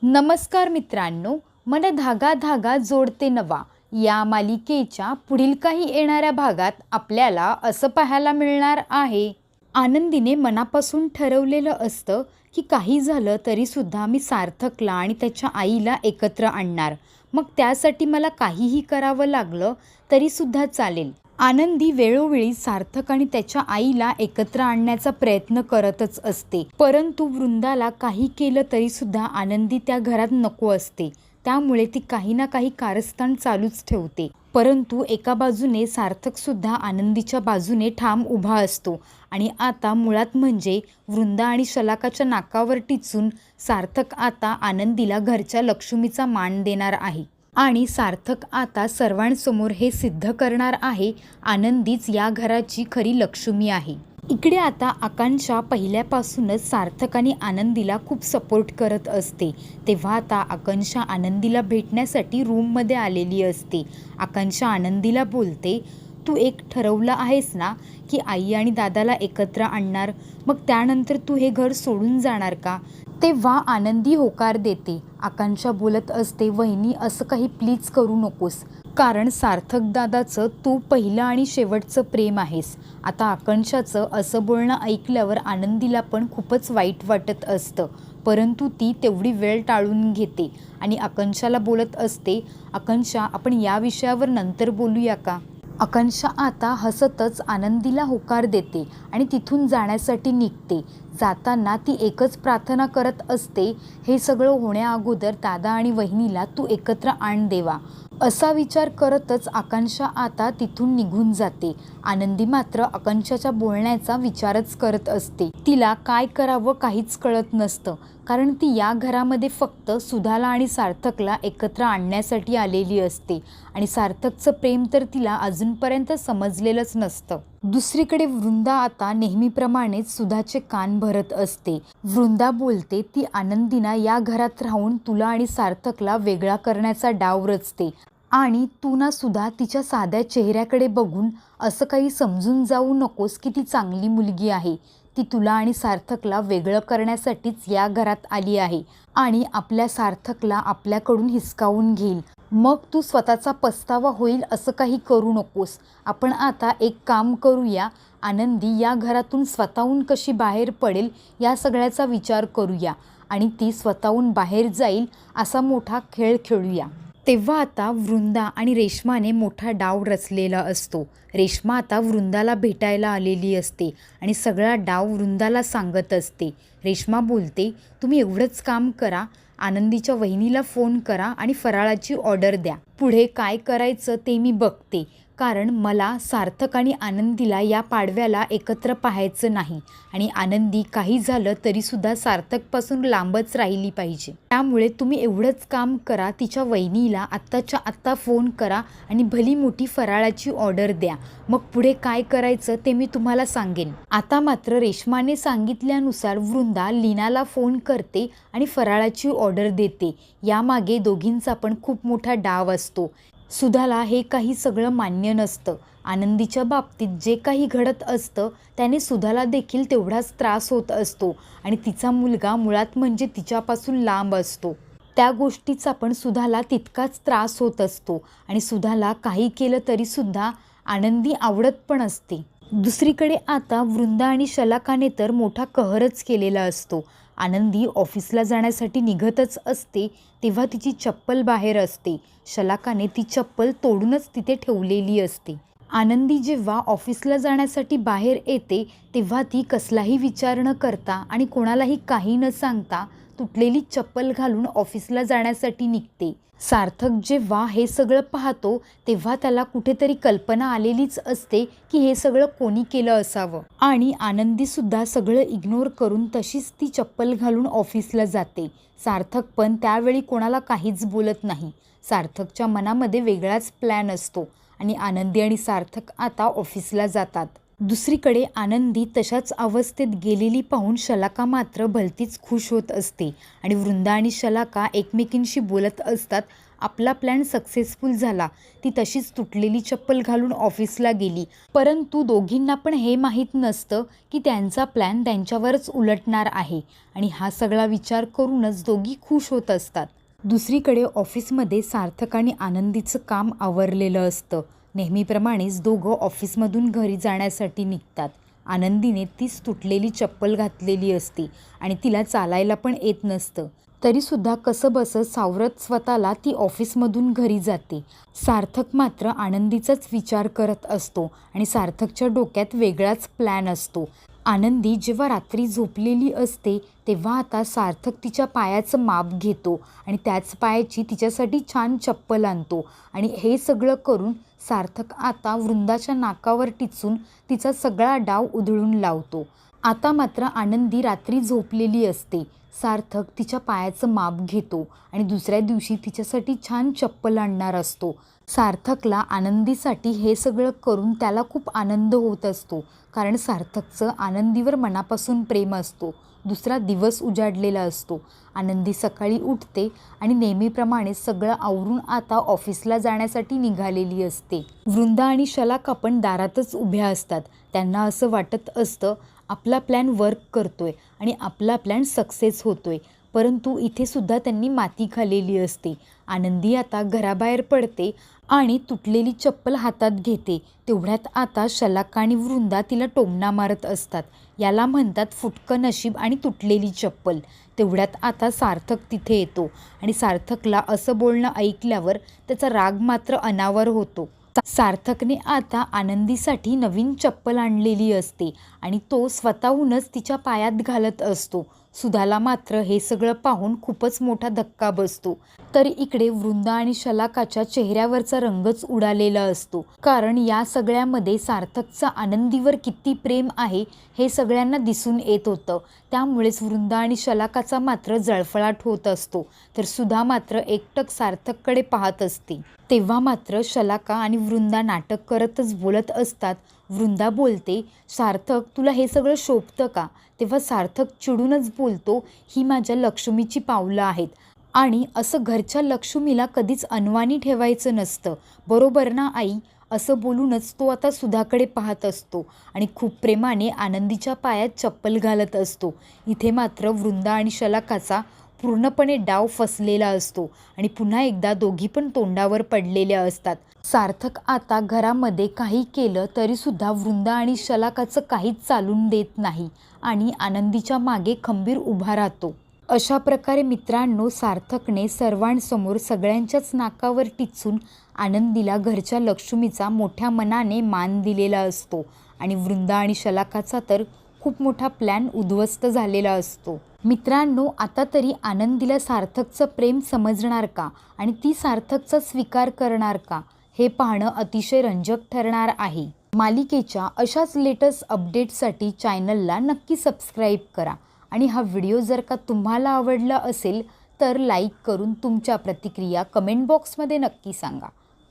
नमस्कार मित्रांनो, मन धागा धागा जोडते नवा या मालिकेच्या पुढील काही येणाऱ्या भागात आपल्याला असं पाहायला मिळणार आहे. आनंदीने मनापासून ठरवलेलं असतं की काही झालं तरी सुद्धा मी सार्थकला आणि त्याच्या आईला एकत्र आणणार. मग त्यासाठी मला काहीही करावं लागलं तरी सुद्धा चालेल. आनंदी वेळोवेळी सार्थक आणि त्याच्या आईला एकत्र आणण्याचा प्रयत्न करतच असते, परंतु वृंदाला काही केलं तरी सुद्धा आनंदी त्या घरात नको असते. त्यामुळे ती काही ना काही कारस्थान चालूच ठेवते. परंतु एका बाजूने सार्थक सुद्धा आनंदीच्या बाजूने ठाम उभा असतो आणि आता मुळात म्हणजे वृंदा आणि शलाकाच्या नाकावर टिचून सार्थक आता आनंदीला घरच्या लक्ष्मीचा मान देणार आहे. आणि सार्थक आता सर्वांसमोर हे सिद्ध करणार आहे, आनंदीच या घराची खरी लक्ष्मी आहे. इकडे आता आकांक्षा पहिल्यापासूनच सार्थक आणि आनंदीला खूप सपोर्ट करत असते. तेव्हा आता आकांक्षा आनंदीला भेटण्यासाठी रूममध्ये आलेली असते. आकांक्षा आनंदीला बोलते, तू एक ठरवलं आहेस ना की आई आणि दादाला एकत्र आणणार, मग त्यानंतर तू हे घर सोडून जाणार का? तेव्हा आनंदी होकार देते. आकांक्षा बोलत असते, वहिनी असं काही प्लीज करू नकोस, कारण सार्थक दादाचं तू पहिलं आणि शेवटचं प्रेम आहेस. आता आकांक्षाचं असं बोलणं ऐकल्यावर आनंदीला पण खूपच वाईट वाटत असतं, परंतु ती तेवढी वेळ टाळून घेते आणि आकांक्षाला बोलत असते, आकांक्षा आपण या विषयावर नंतर बोलूया का? आकांक्षा आता हसतच आनंदीला होकार देते आणि तिथून जाण्यासाठी निघते. जाताना ती एकच प्रार्थना करत असते, हे सगळं होण्याअगोदर दादा आणि वहिनीला तू एकत्र आण देवा. असा विचार करतच आकांक्षा आता तिथून निघून जाते. आनंदी मात्र आकांक्षाच्या बोलण्याचा विचारच करत असते. तिला काय करावं काहीच कळत नसतं, कारण ती या घरामध्ये फक्त सुधाला आणि सार्थकला एकत्र आणण्यासाठी आलेली असते आणि सार्थकचं प्रेम तर तिला अजूनपर्यंत समजलेलंच नसतं. दुसरीकडे वृंदा आता नेहमीप्रमाणेच सुधाचे कान भरत असते. वृंदा बोलते, ती आनंदीना या घरात राहून तुला आणि सार्थकला वेगळा करण्याचा डाव रचते आणि तू ना सुद्धा तिच्या साध्या चेहऱ्याकडे बघून असं काही समजून जाऊ नकोस की ती चांगली मुलगी आहे. ती तुला आणि सार्थकला वेगळं करण्यासाठीच या घरात आली आहे आणि आपल्या सार्थकला आपल्याकडून हिसकावून घेईल. मग तू स्वतःचा पस्तावा होईल असं काही करू नकोस. आपण आता एक काम करूया, आनंदी या घरातून स्वतःहून कशी बाहेर पडेल या सगळ्याचा विचार करूया आणि ती स्वतःहून बाहेर जाईल असा मोठा खेळ खेळूया. तेव्हा आता वृंदा आणि रेश्माने मोठा डाव रचलेला असतो. रेश्मा आता वृंदाला भेटायला आलेली असते आणि सगळा डाव वृंदाला सांगत असते. रेश्मा बोलते, तुम्ही एवढंच काम करा, आनंदीच्या वहिनीला फोन करा आणि फराळाची ऑर्डर द्या. पुढे काय करायचं ते मी बघते, कारण मला सार्थक आणि आनंदीला या पाडव्याला एकत्र पाहायचं नाही आणि आनंदी काही झालं तरीसुद्धा सार्थकपासून लांबच राहिली पाहिजे. त्यामुळे तुम्ही एवढंच काम करा, तिच्या वहिनीला आत्ताच्या आत्ता फोन करा आणि भली मोठी फराळाची ऑर्डर द्या. मग पुढे काय करायचं ते मी तुम्हाला सांगेन. आता मात्र रेश्माने सांगितल्यानुसार वृंदा लीनाला फोन करते आणि फराळाची ऑर्डर देते. यामागे दोघींचा पण खूप मोठा डाव असतो. सुधाला हे काही सगळं मान्य नसतं. आनंदीच्या बाबतीत जे काही घडत असतं त्याने सुधाला देखील तेवढाच त्रास होत असतो आणि तिचा मुलगा मुळात म्हणजे तिच्यापासून लांब असतो. त्या गोष्टीचा पण सुधाला तितकाच त्रास होत असतो आणि सुधाला काही केलं तरीसुद्धा आनंदी आवडत पण असते. दुसरीकडे आता वृंदा आणि शलाकाने तर मोठा कहरच केलेला असतो. आनंदी ऑफिसला जाण्यासाठी निघतच असते तेव्हा तिची चप्पल बाहेर असते. शलाकाने ती चप्पल तोडूनच तिथे ठेवलेली असते. आनंदी जेव्हा ऑफिसला जाण्यासाठी बाहेर येते तेव्हा ती कसलाही विचार न करता आणि कोणालाही काही न सांगता तुटलेली चप्पल घालून ऑफिसला जाण्यासाठी निघते. सार्थक जेव्हा हे सगळं पाहतो तेव्हा त्याला कुठेतरी कल्पना आलेलीच असते की हे सगळं कोणी केलं असावं आणि आनंदीसुद्धा सगळं इग्नोर करून तशीच ती चप्पल घालून ऑफिसला जाते. सार्थक पण त्यावेळी कोणाला काहीच बोलत नाही. सार्थकच्या मनामध्ये वेगळाच प्लॅन असतो आणि आनंदी आणि सार्थक आता ऑफिसला जातात. दुसरीकडे आनंदी तशाच अवस्थेत गेलेली पाहून शलाका मात्र भलतीच खुश होत असते आणि वृंदा आणि शलाका एकमेकींशी बोलत असतात. आपला प्लॅन सक्सेसफुल झाला. ती तशीच तुटलेली चप्पल घालून ऑफिसला गेली. परंतु दोघींना पण हे माहीत नसतं की त्यांचा प्लॅन त्यांच्यावरच उलटणार आहे आणि हा सगळा विचार करूनच दोघी खुश होत असतात. दुसरीकडे ऑफिसमध्ये सार्थक आणि आनंदीचं काम आवरलेलं असतं. नेहमीप्रमाणेच दोघं ऑफिसमधून घरी जाण्यासाठी निघतात. आनंदीने तीच तुटलेली चप्पल घातलेली असते आणि तिला चालायला पण येत नसतं. तरीसुद्धा कसंबसं सावरत स्वतःला ती ऑफिसमधून घरी जाते. सार्थक मात्र आनंदीचाच विचार करत असतो आणि सार्थकच्या डोक्यात वेगळाच प्लॅन असतो. आनंदी जेव्हा रात्री झोपलेली असते तेव्हा आता सार्थक तिच्या पायाचं माप घेतो आणि त्याच पायाची तिच्यासाठी छान चप्पल आणतो आणि हे सगळं करून सार्थक आता वृंदाच्या नाकावर टिचून तिचा सगळा डाव उधळून लावतो. आता मात्र आनंदी रात्री झोपलेली असते. सार्थक तिच्या पायाचं माप घेतो आणि दुसऱ्या दिवशी तिच्यासाठी छान चप्पल आणणार असतो. सार्थकला आनंदीसाठी हे सगळं करून त्याला खूप आनंद होत असतो, कारण सार्थकचं आनंदीवर मनापासून प्रेम असतो. दुसरा दिवस उजाडलेला असतो. आनंदी सकाळी उठते आणि नेहमीप्रमाणे सगळं आवरून आता ऑफिसला जाण्यासाठी निघालेली असते. वृंदा आणि शलाका पण दारातच उभ्या असतात. त्यांना असं वाटत असतं आपला प्लॅन वर्क करतोय आणि आपला प्लॅन सक्सेस होतोय. परंतु इथे सुद्धा त्यांनी माती खाल्लेली असते. आनंदी आता घराबाहेर पडते आणि तुटलेली चप्पल हातात घेते. तेवढ्यात आता शलाका आणि वृंदा तिला टोमणा मारत असतात. याला म्हणतात फुटकं नशीब आणि तुटलेली चप्पल. तेवढ्यात आता सार्थक तिथे येतो आणि सार्थकला असं बोलणं ऐकल्यावर त्याचा राग मात्र अनावर होतो. सार्थकने आता आनंदीसाठी नवीन चप्पल आणलेली असते आणि तो स्वतःहूनच तिच्या पायात घालत असतो. सुधाला मात्र हे सगळं पाहून खूपच मोठा धक्का बसतो. तर इकडे वृंदा आणि शलाकाच्या चेहऱ्यावरचा रंगच उडालेला असतो, कारण या सगळ्यामध्ये सार्थकचा आनंदीवर किती प्रेम आहे हे सगळ्यांना दिसून येत होतं. त्यामुळेच वृंदा आणि शलाकाचा मात्र जळफळाट होत असतो. तर सुधा मात्र एकटक सार्थककडे पाहत असते. तेव्हा मात्र शलाका आणि वृंदा नाटक करतच बोलत असतात. वृंदा बोलते, सार्थक तुला हे सगळं शोभतं का? तेव्हा सार्थक चिडूनच बोलतो, ही माझ्या लक्ष्मीची पावलं आहेत आणि असं घरच्या लक्ष्मीला कधीच अनवाणी ठेवायचं नसतं, बरोबर ना आई? असं बोलूनच तो आता सुधाकडे पाहत असतो आणि खूप प्रेमाने आनंदीच्या पायात चप्पल घालत असतो. इथे मात्र वृंदा आणि शलाकाचा पूर्णपणे डाव फसलेला असतो आणि पुन्हा एकदा दोघी पण तोंडावर पडलेल्या असतात. सार्थक आता घरामध्ये काही केलं तरीसुद्धा वृंदा आणि शलाकाचं काहीच चालून देत नाही आणि आनंदीच्या मागे खंबीर उभा राहतो. अशा प्रकारे मित्रांनो, सार्थकने सर्वांसमोर सगळ्यांच्याच नाकावर टिचून आनंदीला घरच्या लक्ष्मीचा मोठ्या मनाने मान दिलेला असतो आणि वृंदा आणि शलाकाचा तर खूप मोठा प्लॅन उद्ध्वस्त झालेला असतो. मित्रांनो, आता तरी आनंदीला सार्थकचं प्रेम समजणार का आणि ती सार्थकचा स्वीकार करणार का, हे पाहणं अतिशय रंजक ठरणार आहे. मालिकेच्या अशाच लेटेस्ट अपडेट्ससाठी चॅनलला नक्की सबस्क्राईब करा आणि हा व्हिडिओ जर का तुम्हाला आवडला असेल तर लाईक करून तुमच्या प्रतिक्रिया कमेंट बॉक्समध्ये नक्की सांगा.